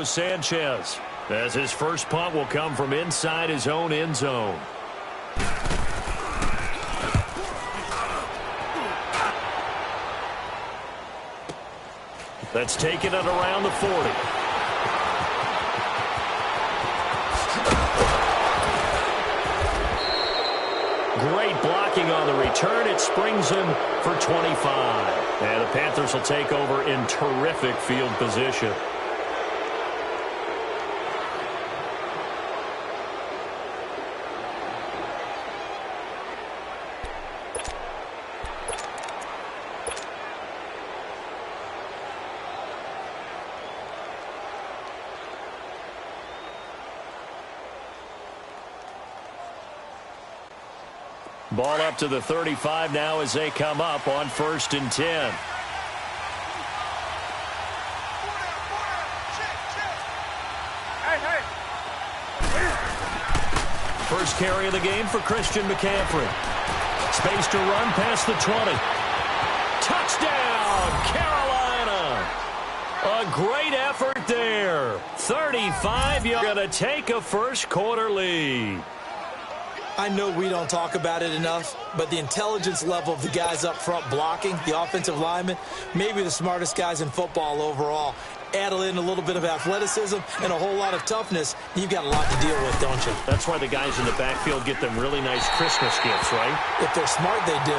Sanchez, as his first punt will come from inside his own end zone. That's taken it around the 40. Great blocking on the return. It springs him for 25. And the Panthers will take over in terrific field position. Ball up to the 35 now as they come up on 1st and 10. First carry of the game for Christian McCaffrey. Space to run past the 20. Touchdown, Carolina! A great effort there. 35, you're going to take a first quarter lead. I know we don't talk about it enough, but the intelligence level of the guys up front blocking, the offensive linemen, maybe the smartest guys in football overall. Add in a little bit of athleticism and a whole lot of toughness, you've got a lot to deal with, don't you? That's why the guys in the backfield get them really nice Christmas gifts, right? If they're smart, they do.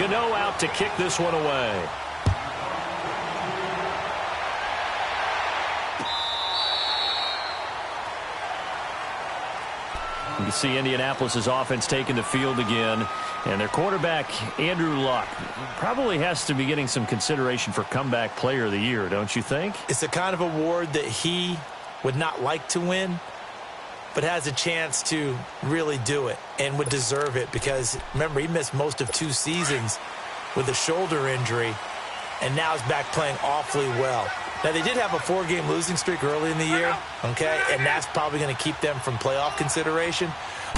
Gano out to kick this one away. You can see Indianapolis' offense taking the field again. And their quarterback, Andrew Luck, probably has to be getting some consideration for comeback player of the year, don't you think? It's the kind of award that he would not like to win, but has a chance to really do it and would deserve it because, remember, he missed most of 2 seasons with a shoulder injury and now is back playing awfully well. Now, they did have a 4-game losing streak early in the year, okay, and that's probably going to keep them from playoff consideration.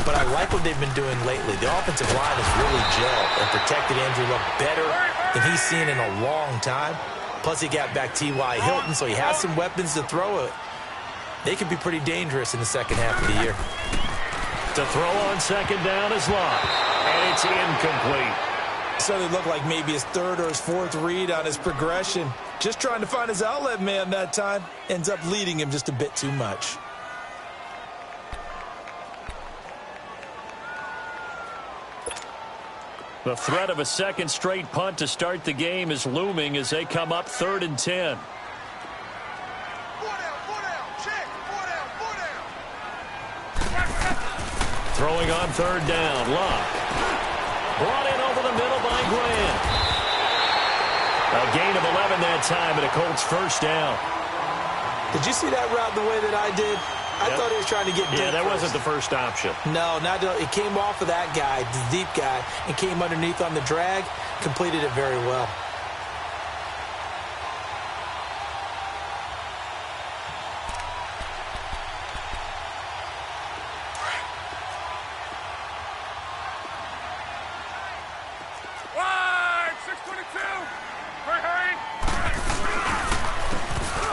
But I like what they've been doing lately. The offensive line has really gelled and protected Andrew Luck better than he's seen in a long time. Plus, he got back T.Y. Hilton, so he has some weapons to throw it. They could be pretty dangerous in the second half of the year. To throw on second down is Luck, and it's incomplete. So it looked like maybe his 3rd or his 4th read on his progression. Just trying to find his outlet man that time. Ends up leading him just a bit too much. The threat of a second straight punt to start the game is looming as they come up 3rd and 10. Throwing on 3rd down, Luck. Brought in over the middle by Grant. A gain of 11 that time and a Colts first down. Did you see that route the way that I did? I thought he was trying to get deep. Yeah, that wasn't the first option. No, not it came off of that guy, the deep guy, and came underneath on the drag. Completed it very well.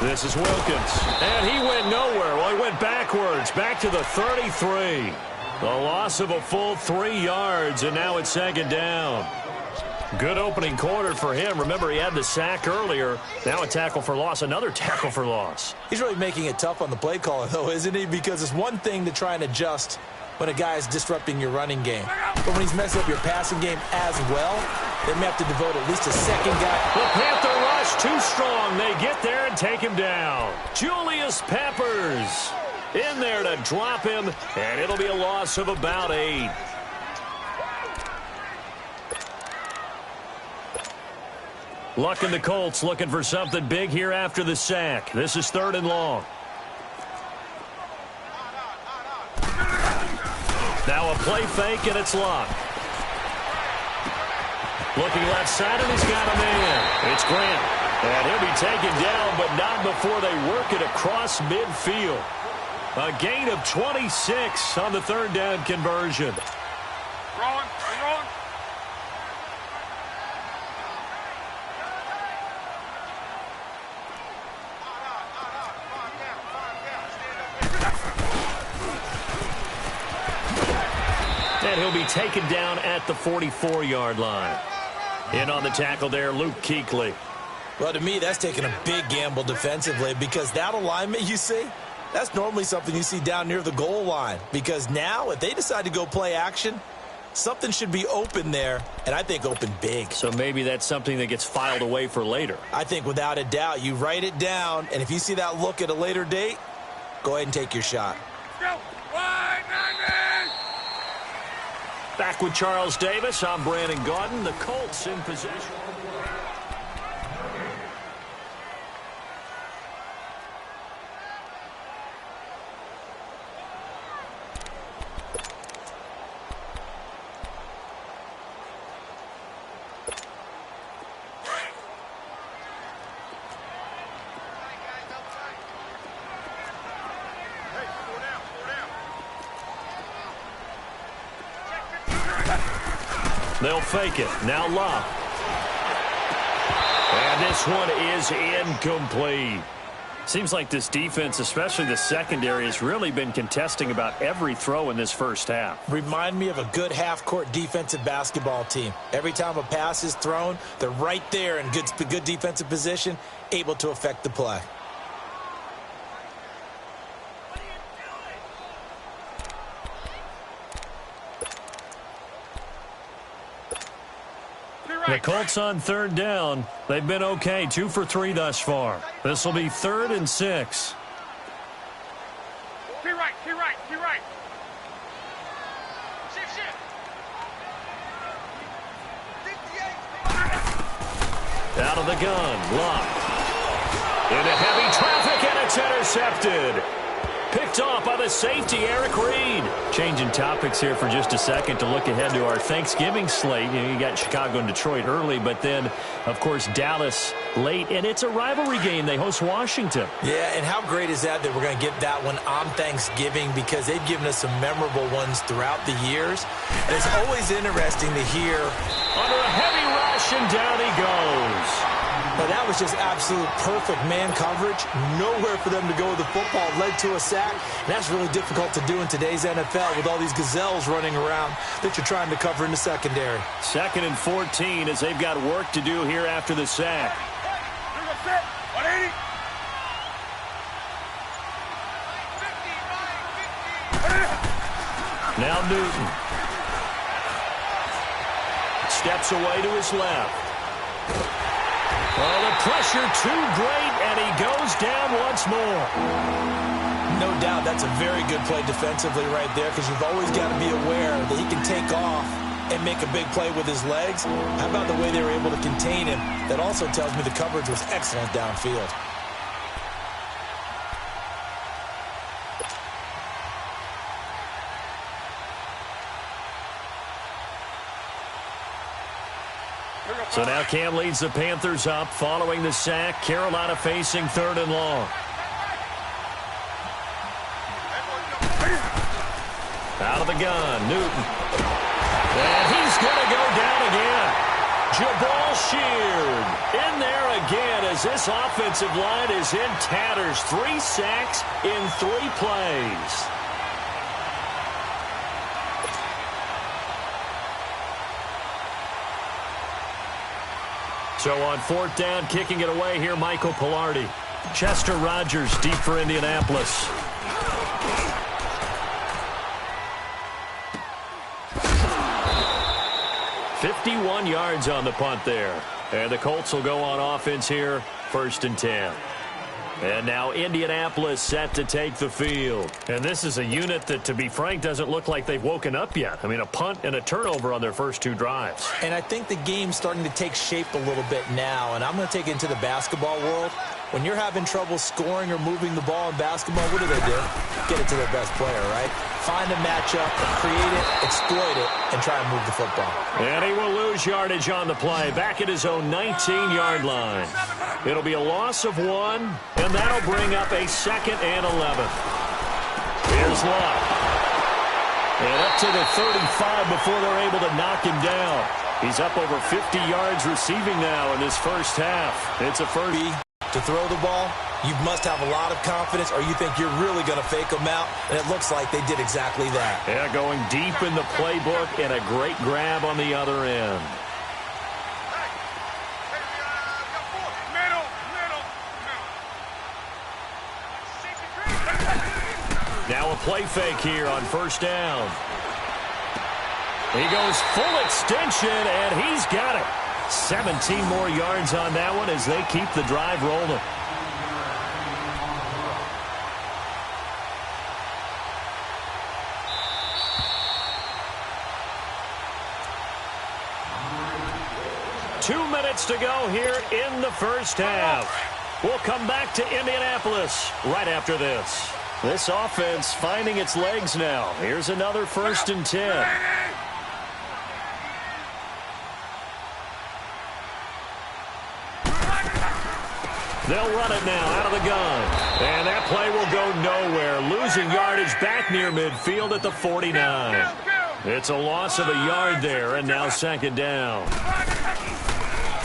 This is Wilkins, and he went nowhere. Well, he went backwards, back to the 33. The loss of a full 3 yards, and now it's 2nd down. Good opening quarter for him. Remember, he had the sack earlier. Now a tackle for loss, another tackle for loss. He's really making it tough on the play caller, though, isn't he? Because it's one thing to try and adjust when a guy is disrupting your running game. But when he's messing up your passing game as well, they may have to devote at least a second guy. The Panther rush too strong. They get there and take him down. Julius Peppers in there to drop him, and it'll be a loss of about 8. Luck and the Colts looking for something big here after the sack. This is 3rd and long. Now a play fake, and it's Luck. Looking left side, and he's got a man. It's Grant. And he'll be taken down, but not before they work it across midfield. A gain of 26 on the 3rd down conversion. he'll be taken down at the 44-yard line. In on the tackle there, Luke Kuechly. Well, to me, that's taking a big gamble defensively because that alignment you see, that's normally something you see down near the goal line. Because now, if they decide to go play action, something should be open there, and I think open big. So maybe that's something that gets filed away for later. I think without a doubt, you write it down, and if you see that look at a later date, go ahead and take your shot. Back with Charles Davis, I'm Brandon Gaudin. The Colts in possession. They'll fake it. Now Love. And this one is incomplete. Seems like this defense, especially the secondary, has really been contesting about every throw in this first half. Remind me of a good half-court defensive basketball team. Every time a pass is thrown, they're right there in good defensive position, able to affect the play. The Colts on third down. They've been okay, 2 for 3 thus far. This will be 3rd and 6. Be right. Shift. Out of the gun, Love. Into heavy traffic, and it's intercepted. Picked off by the safety, Eric Reed. Changing topics here for just a second to look ahead to our Thanksgiving slate. You got Chicago and Detroit early, but then, of course, Dallas late. And it's a rivalry game. They host Washington. Yeah, and how great is that we're going to get that one on Thanksgiving because they've given us some memorable ones throughout the years. And it's always interesting to hear. Under a heavy rush, and down he goes. But that was just absolute perfect man coverage. Nowhere for them to go with the football. Led to a sack. And that's really difficult to do in today's NFL with all these gazelles running around that you're trying to cover in the secondary. 2nd and 14 as they've got work to do here after the sack. Now Newton. Steps away to his left. Oh, the pressure too great, and he goes down once more. No doubt that's a very good play defensively right there because you've always got to be aware that he can take off and make a big play with his legs. How about the way they were able to contain him? That also tells me the coverage was excellent downfield. So now Cam leads the Panthers up following the sack. Carolina facing 3rd and long. Out of the gun, Newton. And he's going to go down again. Jabal Sheard in there again as this offensive line is in tatters. 3 sacks in 3 plays. So on 4th down, kicking it away here, Michael Pilardi. Chester Rogers deep for Indianapolis. "51 yards on the punt there. And the Colts will go on offense here, 1st and 10. And now Indianapolis set to take the field. And this is a unit that, to be frank, doesn't look like they've woken up yet. I mean, a punt and a turnover on their first 2 drives. And I think the game's starting to take shape a little bit now. And I'm going to take it into the basketball world. When you're having trouble scoring or moving the ball in basketball, what do? Get it to their best player, right? Find a matchup, create it, exploit it, and try and move the football. And he will lose yardage on the play. Back at his own 19-yard line. It'll be a loss of 1, and that'll bring up a 2nd and 11. Here's Love. And up to the 35 before they're able to knock him down. He's up over 50 yards receiving now in this first half. It's a first. To throw the ball, You must have a lot of confidence, or you think you're really going to fake them out, and it looks like they did exactly that. Yeah, going deep in the playbook and a great grab on the other end. Now a play fake here on first down. He goes full extension, and he's got it. 17 more yards on that one as they keep the drive rolling. To go here in the first half. We'll come back to Indianapolis right after this. This offense finding its legs now. Here's another 1st and 10. They'll run it now out of the gun. And that play will go nowhere. Losing yardage back near midfield at the 49. It's a loss of a yard there, and now 2nd down.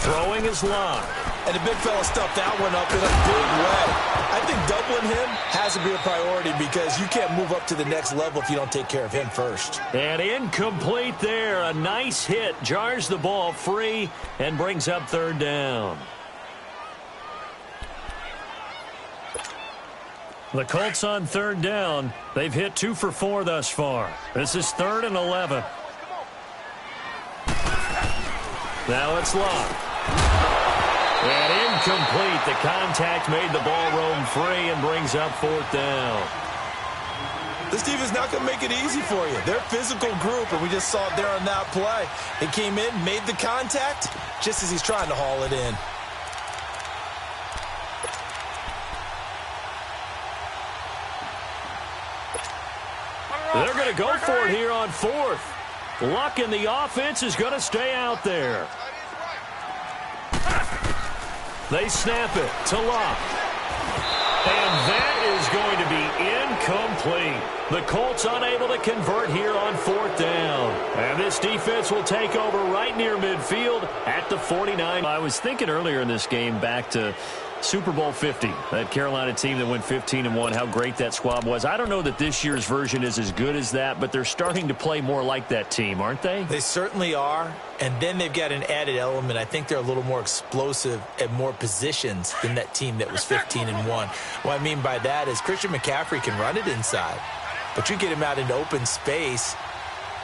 Throwing his line. And the big fella stuffed that one up in a big way. I think doubling him has to be a priority because you can't move up to the next level if you don't take care of him first. And incomplete there. A nice hit. Jars the ball free and brings up 3rd down. The Colts on 3rd down. They've hit 2 for 4 thus far. This is 3rd and 11. Now it's locked. And incomplete. The contact made the ball roam free and brings up 4th down. This team is not going to make it easy for you. They're a physical group, and we just saw it there on that play. They came in, made the contact, just as he's trying to haul it in. They're going to go for it here on 4th. Luck in the offense is going to stay out there. They snap it to Luck. And that is going to be incomplete. The Colts unable to convert here on 4th down. And this defense will take over right near midfield at the 49. I was thinking earlier in this game back to Super Bowl 50, that Carolina team that went 15-1, how great that squad was. I don't know that this year's version is as good as that, but they're starting to play more like that team, aren't they? They certainly are, and then they've got an added element. I think they're a little more explosive at more positions than that team that was 15-1. What I mean by that is Christian McCaffrey can run it inside, but you get him out into open space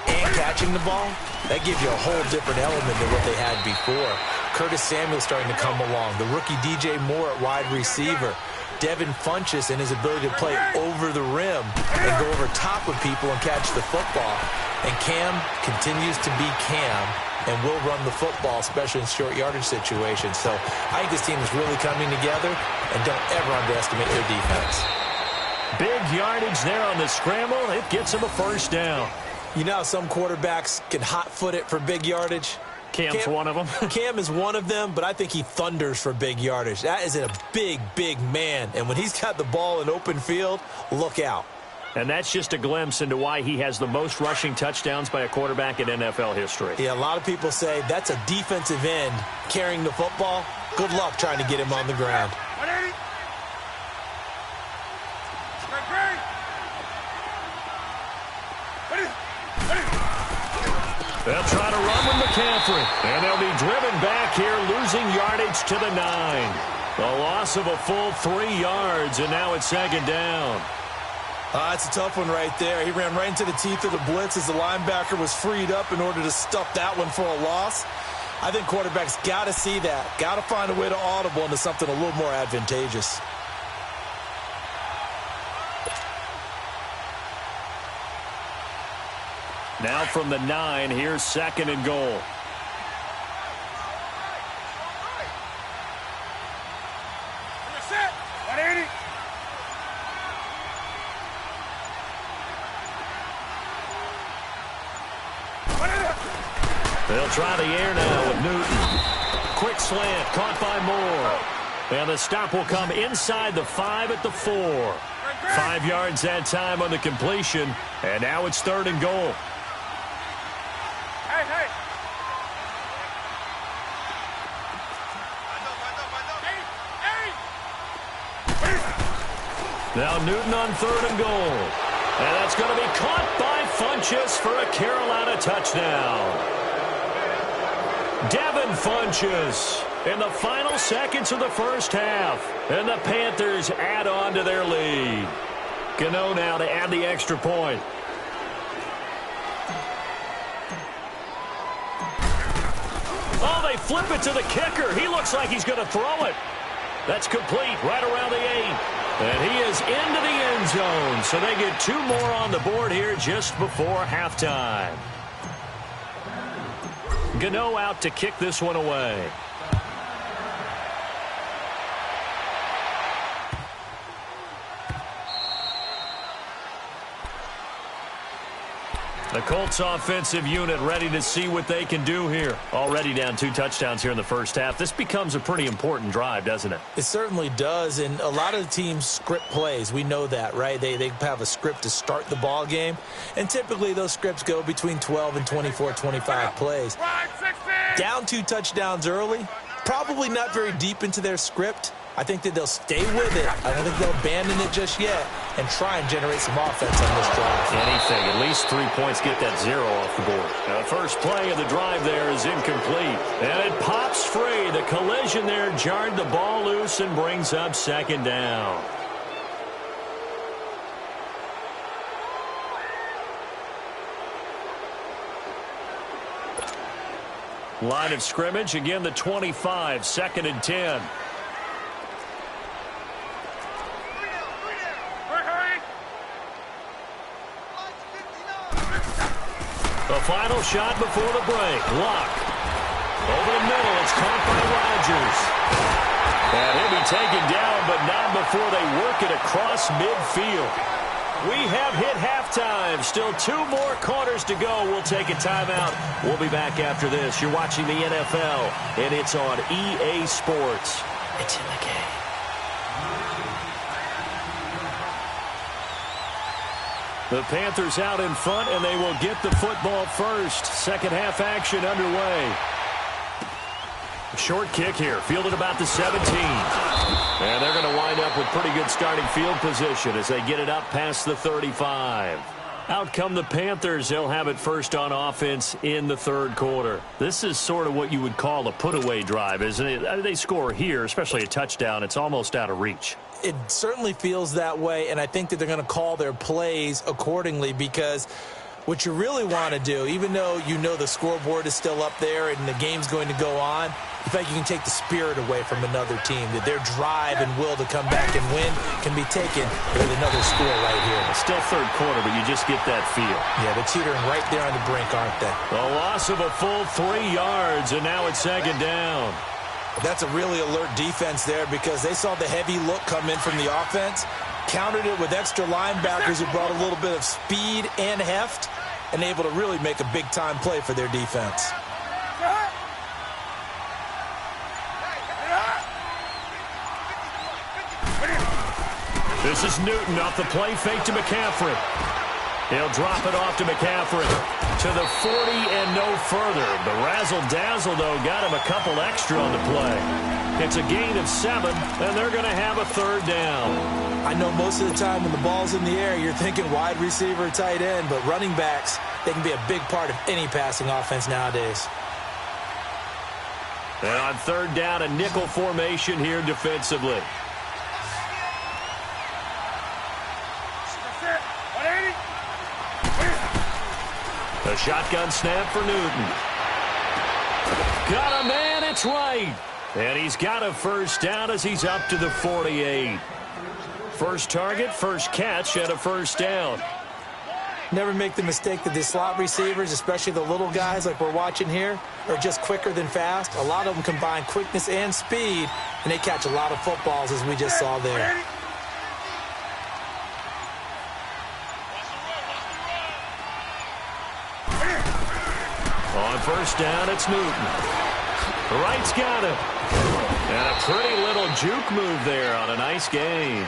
and catching the ball, that gives you a whole different element than what they had before. Curtis Samuel's starting to come along. The rookie DJ Moore at wide receiver. Devin Funchess and his ability to play over the rim and go over top of people and catch the football. And Cam continues to be Cam and will run the football, especially in short yardage situations. So I think this team is really coming together, and don't ever underestimate their defense. Big yardage there on the scramble. It gets him a 1st down. You know how some quarterbacks can hot-foot it for big yardage? Cam's one of them. Cam is one of them, but I think he thunders for big yardage. That is a big, big man. And when he's got the ball in open field, look out. And that's just a glimpse into why he has the most rushing touchdowns by a quarterback in NFL history. Yeah, a lot of people say that's a defensive end carrying the football. Good luck trying to get him on the ground. They'll try to run with McCaffrey. And they'll be driven back here, losing yardage to the 9. A loss of a full 3 yards, and now it's 2nd down. That's a tough one right there. He ran right into the teeth of the blitz as the linebacker was freed up in order to stuff that one for a loss. I think quarterbacks got to see that. Got to find a way to audible into something a little more advantageous. Now from the 9, here's 2nd and goal. They'll try the air now with Newton. Quick slant, caught by Moore. And the stop will come inside the 5 at the 4. 5 yards that time on the completion. And now it's 3rd and goal. Now Newton on 3rd and goal. And that's going to be caught by Funchess for a Carolina touchdown. Devin Funchess in the final seconds of the first half. And the Panthers add on to their lead. Gano now to add the extra point. Oh, they flip it to the kicker. He looks like he's going to throw it. That's complete right around the 8. And he is into the end zone. So they get 2 more on the board here just before halftime. Gano out to kick this one away. The Colts offensive unit ready to see what they can do here. Already down 2 touchdowns here in the first half. This becomes a pretty important drive, doesn't it? It certainly does, and a lot of the teams script plays. We know that, right? They have a script to start the ball game, and typically those scripts go between 12 and 24, 25 plays. Down 2 touchdowns early, probably not very deep into their script. I think that they'll stay with it. I don't think they'll abandon it just yet and try and generate some offense on this drive. Anything. At least 3 points. Get that 0 off the board. The first play of the drive there is incomplete. And it pops free. The collision there jarred the ball loose and brings up 2nd down. Line of scrimmage. Again, the 25. 2nd and 10. The final shot before the break. Luck. Over the middle. It's caught by Rodgers. And he'll be taken down, but not before they work it across midfield. We have hit halftime. Still 2 more quarters to go. We'll take a timeout. We'll be back after this. You're watching the NFL, and it's on EA Sports. It's in the game. The Panthers out in front, and they will get the football first. Second half action underway. Short kick here, fielded about the 17. And they're going to wind up with pretty good starting field position as they get it up past the 35. Out come the Panthers. They'll have it first on offense in the 3rd quarter. This is sort of what you would call a put-away drive, isn't it? They score here, especially a touchdown. It's almost out of reach. It certainly feels that way, and I think that they're going to call their plays accordingly because what you really want to do, even though you know the scoreboard is still up there and the game's going to go on, you think you can take the spirit away from another team, that their drive and will to come back and win can be taken with another score right here. It's still 3rd quarter, but you just get that feel. Yeah, they're teetering right there on the brink, aren't they? A loss of a full 3 yards, and now it's 2nd down. That's a really alert defense there because they saw the heavy look come in from the offense, countered it with extra linebackers who brought a little bit of speed and heft, and able to really make a big-time play for their defense. This is Newton off the play fake to McCaffrey. He'll drop it off to McCaffrey to the 40 and no further. The razzle-dazzle, though, got him a couple extra on the play. It's a gain of 7, and they're going to have a 3rd down. I know most of the time when the ball's in the air, you're thinking wide receiver, tight end, but running backs, they can be a big part of any passing offense nowadays. And on 3rd down, a nickel formation here defensively. A shotgun snap for Newton. Got a man, it's right. And he's got a 1st down as he's up to the 48. First target, first catch, and a 1st down. Never make the mistake that the slot receivers, especially the little guys like we're watching here, are just quicker than fast. A lot of them combine quickness and speed, and they catch a lot of footballs as we just saw there. On 1st down, it's Newton. Wright's got him. And a pretty little juke move there on a nice gain.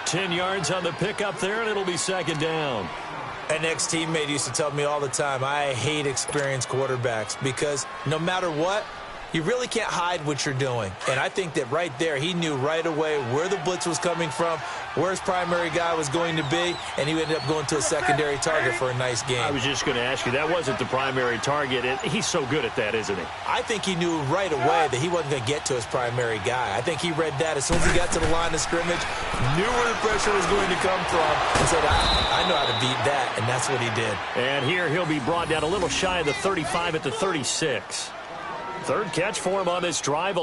10 yards on the pickup there, and it'll be 2nd down. An ex-teammate used to tell me all the time, I hate experienced quarterbacks because no matter what, You really can't hide what you're doing. And I think that right there, he knew right away where the blitz was coming from, where his primary guy was going to be, and he ended up going to a secondary target for a nice game. I was just going to ask you, that wasn't the primary target. He's so good at that, isn't he? I think he knew right away that he wasn't going to get to his primary guy. I think he read that as soon as he got to the line of scrimmage, knew where the pressure was going to come from, and said, I know how to beat that, and that's what he did. And here he'll be brought down a little shy of the 35 at the 36. Third catch for him on this drive.